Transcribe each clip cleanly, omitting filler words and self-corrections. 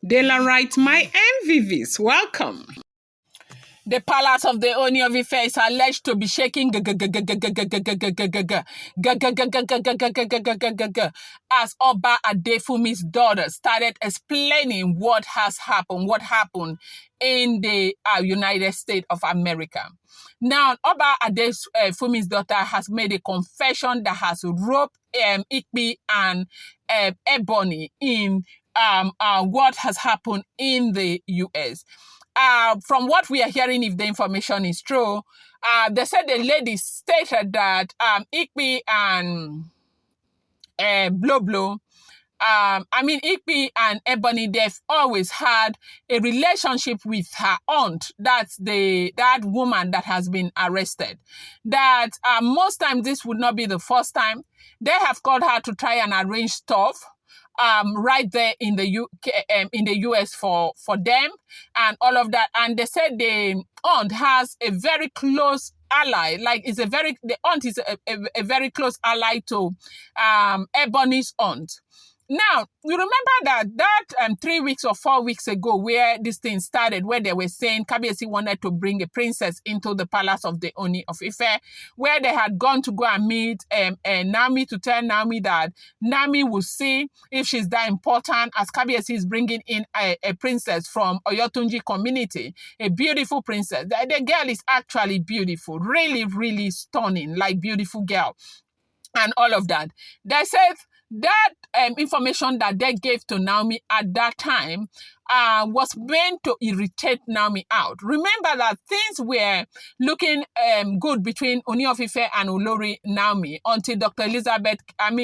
Daylight, my MVVs, welcome. The palace of the Ooni of Ife is alleged to be shaking as Oba Adefunmi's daughter started explaining what happened in the United States of America. Now, Oba Adefunmi's daughter has made a confession that has roped Igbi and Ebony in what has happened in the U.S. From what we are hearing, if the information is true, they said the lady stated that Igbi and Igbi and Ebony, they've always had a relationship with her aunt. That's that woman that has been arrested. That most times this would not be the first time. They have called her to try and arrange stuff right there in the US for them and all of that. And they said the aunt has a very close ally, the aunt is a very close ally to Ebony's aunt. Now, you remember that 3 weeks or 4 weeks ago where this thing started, where they were saying Kabiyesi wanted to bring a princess into the palace of the Ooni of Ife, where they had gone to go and meet Naomi to tell Naomi that Naomi will see if she's that important, as Kabiyesi is bringing in a princess from Oyotunji community, a beautiful princess. The girl is actually beautiful, really, really stunning, like beautiful girl and all of that. They said that information that they gave to Naomi at that time was meant to irritate Naomi out. Remember that things were looking good between Ooni of Ife and Olori Naomi until Dr. Elizabeth came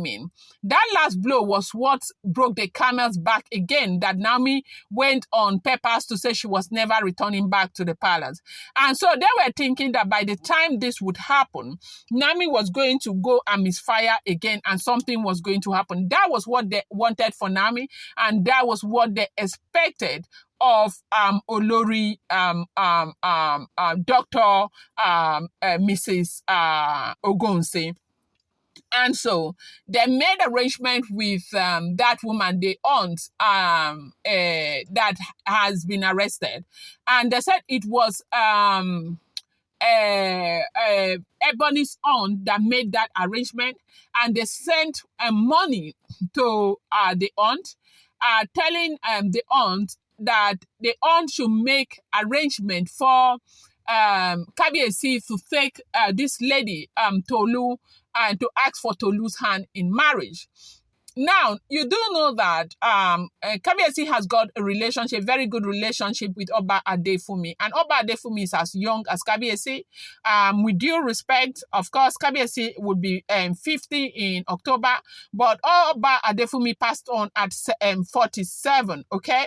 in. That last blow was what broke the camel's back again, that Naomi went on papers to say she was never returning back to the palace. And so they were thinking that by the time this would happen, Naomi was going to go and misfire again and something was going to happen. That was what they wanted for Naomi, and that was what they expected of Olori, Dr. Mrs. Ogonse. And so they made arrangement with that woman, the aunt, that has been arrested. And they said it was Ebony's aunt that made that arrangement, and they sent money to the aunt, telling the aunt that the aunt should make arrangement for Kabiyesi to take this lady, Tolu, and to ask for Tolu's hand in marriage. Now, you do know that Kabiyesi has got a very good relationship with Oba Adefunmi, and Oba Adefunmi is as young as Kabiyesi. With due respect, of course, Kabiyesi would be 50 in October, but Oba Adefunmi passed on at 47, okay?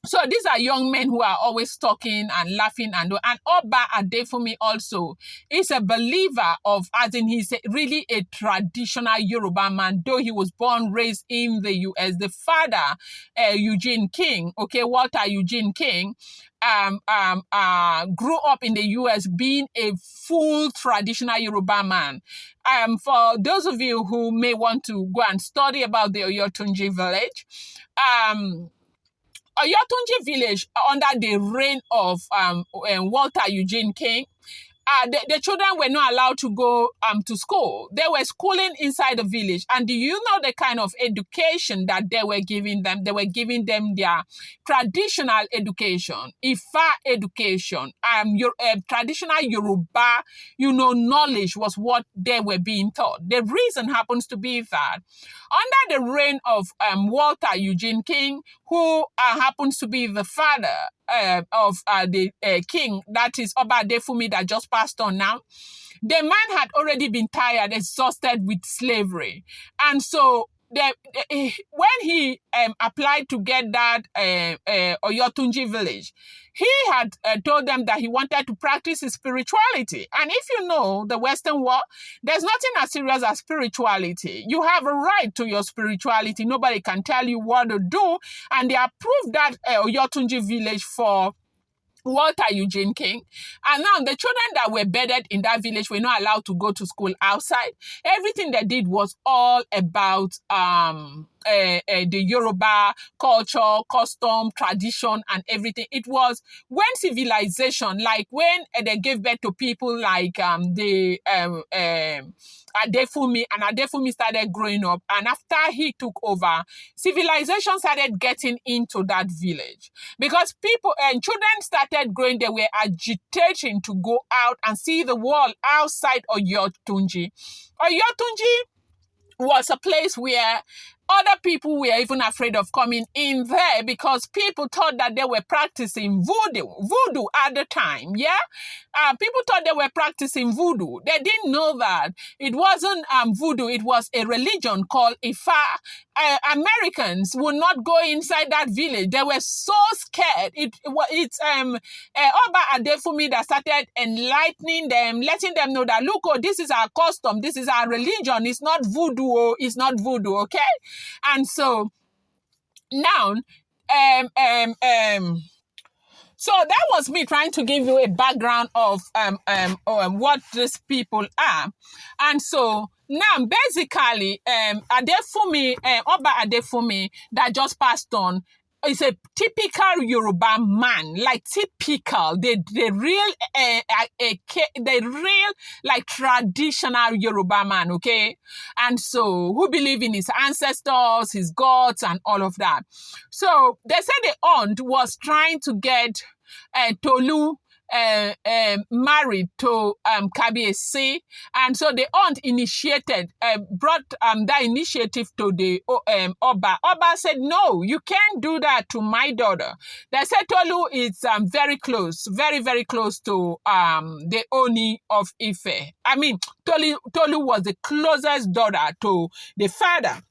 So these are young men who are always talking and laughing, and Oba Adefunmi also is a believer of, as in he's really a traditional Yoruba man, though he was born, raised in the US. The father, Eugene King, Walter Eugene King, grew up in the US being a full traditional Yoruba man. For those of you who may want to go and study about the Oyotunji village, Oyotunji village under the reign of Walter Eugene King, the children were not allowed to go to school. They were schooling inside the village. And do you know the kind of education that they were giving them? They were giving them their traditional education, Ifa education, traditional Yoruba, knowledge was what they were being taught. The reason happens to be that under the reign of Walter Eugene King, who happens to be the father of the king, that is Oba Adefunmi, that just passed on now, the man had already been tired, exhausted with slavery. And so when he applied to get that Oyotunji village, he had told them that he wanted to practice his spirituality. And if you know the Western world, there's nothing as serious as spirituality. You have a right to your spirituality. Nobody can tell you what to do. And they approved that Oyotunji village for Walter Eugene King. And now the children that were bedded in that village were not allowed to go to school outside. Everything they did was all about the Yoruba culture, custom, tradition, and everything. It was when civilization, like when they gave birth to people like the Adefunmi, and Adefunmi started growing up, and after he took over, civilization started getting into that village because people and children started growing. They were agitating to go out and see the world outside Oyotunji. Oyotunji was a place where other people were even afraid of coming in there because people thought that they were practicing voodoo at the time. Yeah, people thought they were practicing voodoo. They didn't know that it wasn't voodoo. It was a religion called Ifa. Americans would not go inside that village. They were so scared. It's Oba Adefunmi that started enlightening them, letting them know that look, oh, this is our custom, this is our religion. It's not voodoo. Oh, it's not voodoo. Okay, and so now, so that was me trying to give you a background of what these people are. And so now basically Adefunmi, Oba Adefunmi that just passed on is a typical Yoruba man, like typical, the real like traditional Yoruba man, okay? And so who believe in his ancestors, his gods, and all of that. So they said the aunt was trying to get Tolu married to Kabiyesi, and so the aunt initiated, brought that initiative to the Oba. Oba said, "No, you can't do that to my daughter." They said Tolu is very close, very very close to the Ooni of Ife. I mean, Tolu was the closest daughter to the father.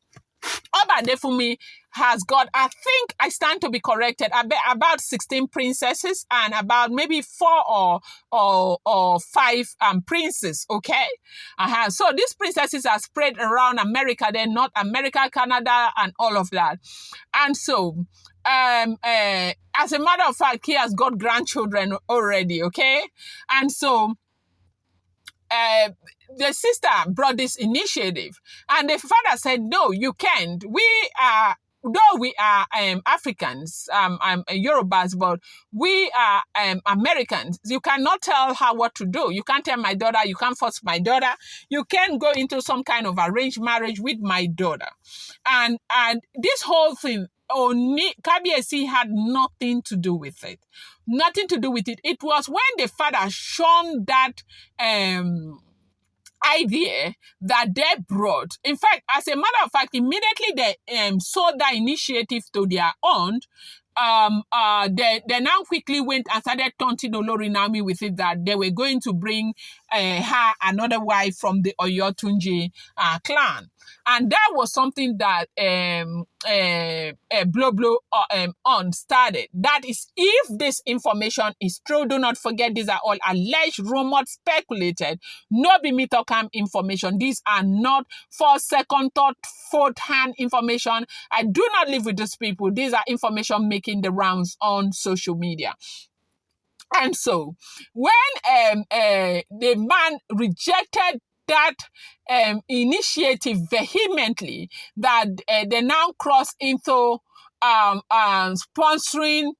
Oba Adefunmi has got, I think I stand to be corrected, about 16 princesses and about maybe 4 or 5 princes, okay? So these princesses are spread around America, then North America, Canada, and all of that. And so, as a matter of fact, he has got grandchildren already, okay? And so, the sister brought this initiative, and the father said, "No, you can't. Though we are Africans, Yorubas, but we are Americans. You cannot tell her what to do. You can't tell my daughter. You can't force my daughter. You can't go into some kind of arranged marriage with my daughter." And this whole thing, Kabiyesi had nothing to do with it. Nothing to do with it. It was when the father shunned that idea that they brought. In fact, as a matter of fact, immediately they sold that initiative to their aunt. They now quickly went and started taunting Olori Naomi with it that they were going to bring her another wife from the Oyotunji clan. And that was something that Blow on started. That is, if this information is true, do not forget these are all alleged, rumored, speculated, no be myth or calm information. These are not first, second, third, fourth hand information. I do not live with these people. These are information making the rounds on social media. And so when the man rejected that initiative vehemently, that they now cross into sponsoring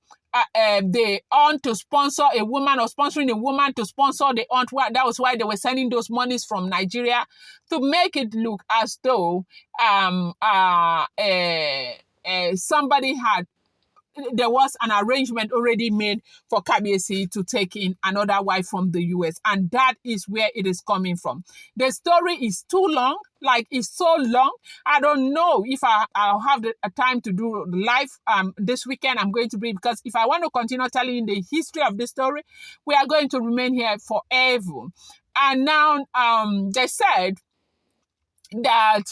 the aunt to sponsor a woman, or sponsoring a woman to sponsor the aunt. That was why they were sending those monies from Nigeria to make it look as though somebody had, there was an arrangement already made for Kabiyesi to take in another wife from the US. And that is where it is coming from. The story is too long. Like, it's so long. I don't know if I'll have the time to do live this weekend. I'm going to bring, because if I want to continue telling you the history of the story, we are going to remain here forever. And now they said that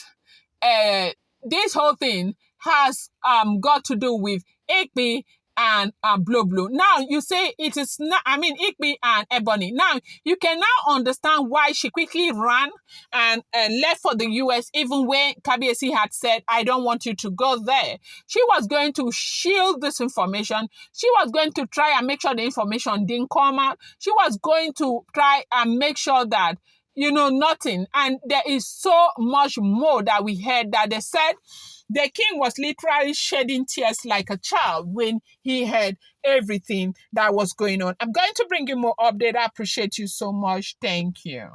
this whole thing has got to do with Igbi and Blow. Now, you say it is not, I mean, Igbi and Ebony. Now, you can now understand why she quickly ran and left for the US, even when Kabiyesi had said, "I don't want you to go there." She was going to shield this information. She was going to try and make sure the information didn't come out. She was going to try and make sure that, you know, nothing. And there is so much more that we heard, that they said The king was literally shedding tears like a child when he heard everything that was going on. I'm going to bring you more update. I appreciate you so much. Thank you.